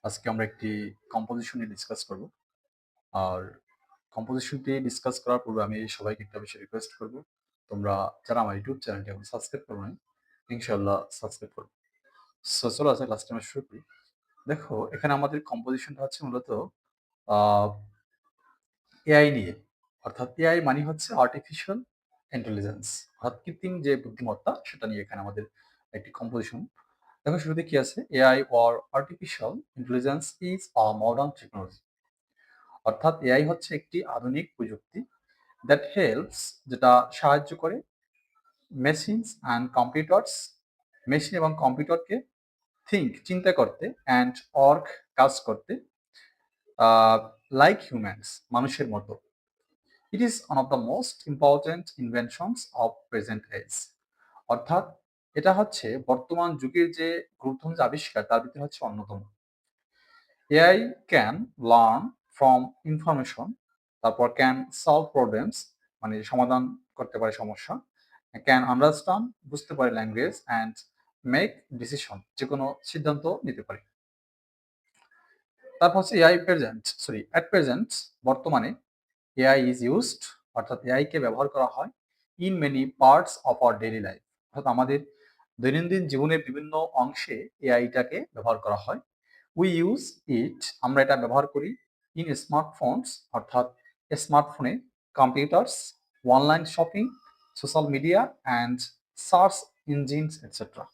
আজকে আমরা একটি কম্পোজিশন নিয়ে ডিসকাস করব। আর কম্পোজিশনটি ডিসকাস করার পূর্বে আমি সবাইকে একটা বিষয় রিকোয়েস্ট করব। তোমরা যারা আমার ইউটিউব চ্যানেলটি এখন সাবস্ক্রাইব করো নাই, ইনশাআল্লাহ সাবস্ক্রাইব করো। সো চলো আজকে ক্লাসটি আমরা শুরু করি। দেখো এখানে আমাদের কম্পোজিশনটা হচ্ছে মূলত আ এআই নিয়ে। অর্থাৎ এআই মানে হচ্ছে আর্টিফিশিয়াল ইন্টেলিজেন্স। অর্থাৎ কৃত্রিম যে বুদ্ধিমত্তা সেটা নিয়ে এখানে আমাদের একটি কম্পোজিশন। দেখো শুরুতে কি আছে? AI or artificial intelligence is a modern technology. অর্থাৎ এআই হচ্ছে একটি আধুনিক প্রযুক্তি দ্যাট হেল্পস, যেটা সাহায্য করে মেশিনস অ্যান্ড কম্পিউটার্স, মেশিন এবং কম্পিউটারকে চিন্তা করতে অ্যান্ড ওয়ার্ক কাজ করতে লাইক হিউম্যানস, মানুষের মতো। It is one of the most important inventions of present age. অর্থাৎ এটা হচ্ছে বর্তমান যুগের যে গুরুত্বপূর্ণ যে আবিষ্কার তার ভিতরে হচ্ছে অন্যতম। AI can learn from information, তারপর ক্যান সলভ প্রবলেমস, মানে সমাধান করতে পারে সমস্যা, ক্যান আন্ডারস্ট্যান্ড, বুঝতে পারে ল্যাঙ্গুয়েজ, অ্যান্ড মেক ডিসিশন, যে কোনো সিদ্ধান্ত নিতে পারে। তারপর হচ্ছে অ্যাট প্রেজেন্ট, বর্তমানে এআই ইজ ইউজড, অর্থাৎ এআই কে ব্যবহার করা হয় in many parts of our daily life. অর্থাৎ আমাদের দৈনন্দিন জীবনের বিভিন্ন অংশে এআইটাকে ব্যবহার করা হয়। উই ইউজ ইট, আমরা এটা ব্যবহার করি ইন স্মার্টফোনস, অর্থাৎ স্মার্টফোনে, computers, online shopping, social media and search engines etcetera.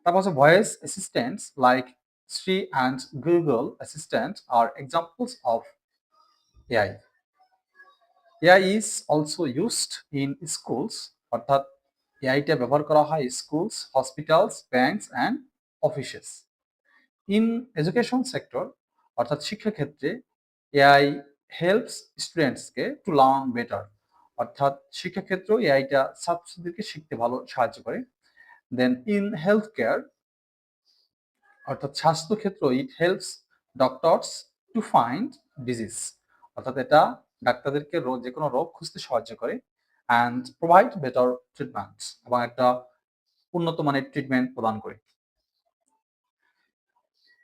তারপর হচ্ছে voice assistants like Siri and Google Assistant are examples of AI. AI is also used in schools, অর্থাৎ এআইটা ব্যবহার করা হয় schools, hospitals, banks and offices. In education sector, অর্থাৎ শিক্ষাক্ষেত্রে AI helps স্টুডেন্টসকে to learn better, অর্থাৎ শিক্ষাক্ষেত্রেও এআইটা ছাত্রছাত্রীদেরকে শিখতে ভালো সাহায্য করে। দেন ইন হেলথ কেয়ার, অর্থাৎ স্বাস্থ্যক্ষেত্র, it helps doctors to find disease, অর্থাৎ এটা ডাক্তারদেরকে যে কোনো রোগ খুঁজতে সাহায্য করে, অ্যান্ড প্রোভাইড বেটার ট্রিটমেন্ট, এবং একটা উন্নত মানের ট্রিটমেন্ট প্রদান করে।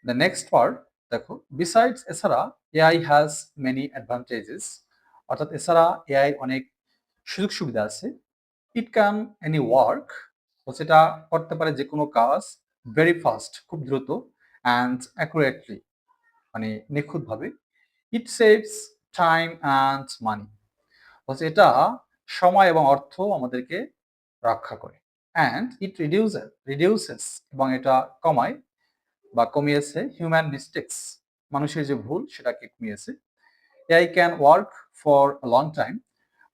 দ্য নেক্সট পার্ট দেখো, বিসাইডস, এছাড়া এআই হ্যাজ মেনি অ্যাডভান্টেজেস, অর্থাৎ এছাড়া এআই অনেক সুযোগ সুবিধা আছে। ইট ক্যান এনি ওয়ার্ক, ও সেটা করতে পারে যে কোনো কাজ, ভেরি ফাস্ট, খুব দ্রুত, অ্যান্ড অ্যাকুরেটলি, মানে নিখুঁতভাবে। ইট সেভস টাইম অ্যান্ড মানি, হচ্ছে এটা সময় এবং অর্থ আমাদেরকে রক্ষা করে। অ্যান্ড ইট রিডিউসেস, এবং এটা কমায় বা কমিয়েছে হিউম্যান মিস্টেক্স, মানুষের যে ভুল সেটাকে কমিয়েছে। AI can work for long time,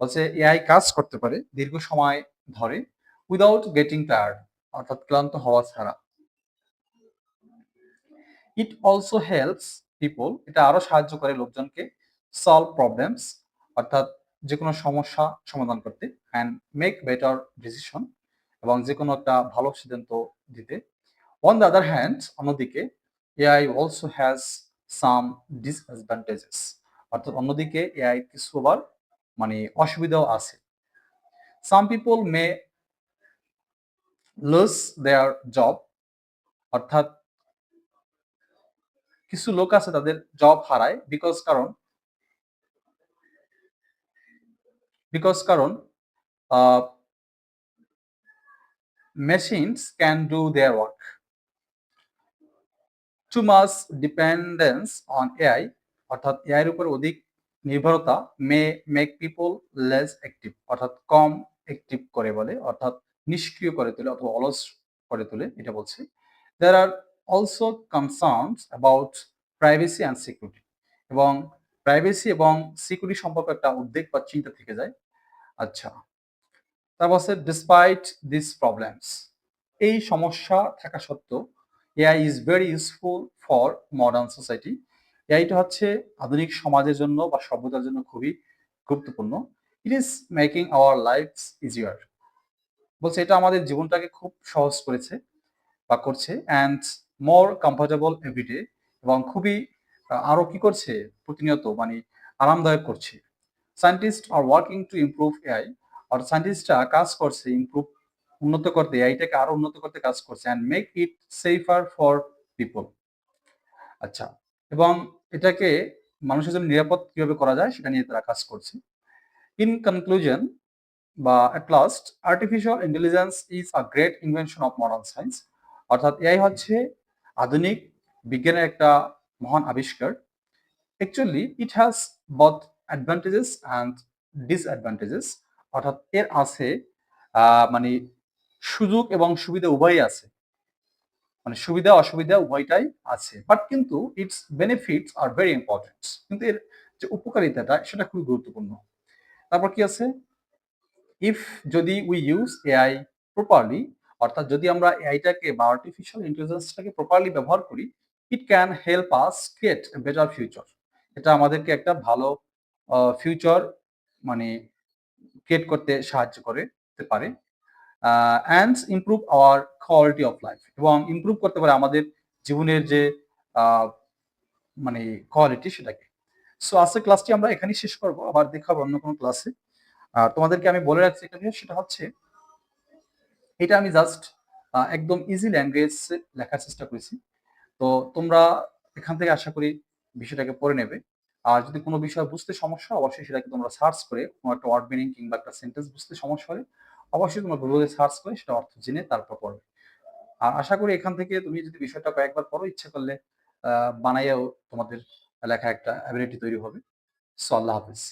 হচ্ছে এআই কাজ করতে পারে দীর্ঘ সময় ধরে, উইদাউট গেটিং টায়ার্ড, অর্থাৎ ক্লান্ত হওয়া ছাড়া। ইট অলসো হেল্পস পিপল, এটা আরো সাহায্য করে লোকজনকে সলভ প্রবলেমস, অর্থাৎ যে কোনো সমস্যা সমাধান করতে, অ্যান্ড মেক বেটার ডিসিশন, এবং যে কোনো একটা ভালো সিদ্ধান্ত দিতে। অন দ্য আদার হ্যান্ড, অন্যদিকে AI also has some disadvantages, অর্থাৎ অন্যদিকে এআই কিছু আবার মানে অসুবিধাও আছে। সাম পিপল মে লুজ দেয়ার জব, অর্থাৎ কিছু লোক আছে তাদের জব হারায়, বিকজ কারণ machines can do their work. Too much dependence on AI, অর্থাৎ এআই এর উপর অধিক নির্ভরতা মে মেক পিপল লেস অ্যাক্টিভ, অর্থাৎ কম অ্যাক্টিভ করে বলে, অর্থাৎ নিষ্ক্রিয় করে তোলে অথবা অলস করে তোলে, এটা বলছে। There are also concerns about privacy and security, এবং প্রাইভেসি এবং সিকিউরিটি সম্পর্কে একটা উদ্বেগ বা চিন্তা থেকে যায়। আচ্ছা, তারপর হচ্ছে ডিসপাইট দিস প্রবলেমস, এই সমস্যা থাকা সত্ত্বেও AI is very useful for modern society, এআইটা হচ্ছে আধুনিক সমাজের জন্য বা সভ্যতার জন্য খুবই গুরুত্বপূর্ণ। It is making our lives easier, বলছে এটা আমাদের জীবনটাকে খুব সহজ করেছে বা করছে, অ্যান্ড মোর কমফোর্টেবল এভরিডে, এবং খুবই আরো কি করছে প্রতিনিয়ত, মানে আরামদায়ক করছে। Scientist are working to improve AI, আর সায়েন্টিস্টরা কাজ করছে উন্নত করতে, এআইটাকে আরো উন্নত করতে কাজ করছে, and make it safer for people, আচ্ছা, এবং এটাকে মানুষের জন্য নিরাপদ কিভাবে করা যায় সেটা নিয়ে তারা কাজ করছে। ইন কনক্লুশন বা at last, artificial intelligence is a great invention of modern science. অর্থাৎ এআই হচ্ছে আধুনিক বিজ্ঞানের একটা মহান আবিষ্কার। Actually it has both advantages and disadvantages. অর্থাৎ এর আছে মানে সুযোগ এবং সুবিধা উভয়ই আছে। মানে সুবিধা অসুবিধা উভয়টাই আছে। বাট কিন্তু it's benefits are very important. কিন্তু এর যে উপকারিতাটা সেটা খুবই গুরুত্বপূর্ণ। তারপর কি আছে? ইফ যদি উই ইউজ এআই প্রপারলি, অর্থাৎ যদি আমরা এআইটাকে বা আর্টিফিশিয়াল ইন্টেলিজেন্সটাকে প্রপারলি ব্যবহার করি, it can help us create a better future. এটা আমাদেরকে একটা ভালো ফিউচার মানে ক্রিয়েট করতে সাহায্য করতে পারে। And improve hour quality of life, এবং ইমপ্রুভ করতে পারে আমাদের জীবনের যে আহ, মানে কোয়ালিটি সেটাকে। সো আজকের ক্লাসটি আমরা এখানেই শেষ করব, আবার দেখা হবে অন্য কোনো ক্লাসে। আর তোমাদেরকে আমি বলে রাখছি একটা জিনিস, সেটা হচ্ছে এটা আমি জাস্ট একদম ইজি ল্যাঙ্গুয়েজ লেখার চেষ্টা করেছি। তো তোমরা এখান থেকে আশা করি বিষয়টাকে পড়ে নেবে। আর যদি কোনো বিষয় বুঝতে সমস্যা হয়, অবশ্যই সেটাকে তোমরা সার্চ করে কোনো একটা ওয়ার্ড মিনিং কিংবা একটা সেন্টেন্স বুঝতে সমস্যা হলে অবশ্যই তোমরা গুগলে সার্চ করে সেটা অর্থ জেনে তারপর পড়বে। আর আশা করি এখান থেকে তুমি যদি বিষয়টা কয়েকবার পড়ো, ইচ্ছা করলে বানাইয়াও তোমাদের লেখা একটা অ্যাবিলিটি তৈরি হবে। সো আল্লাহ হাফিজ।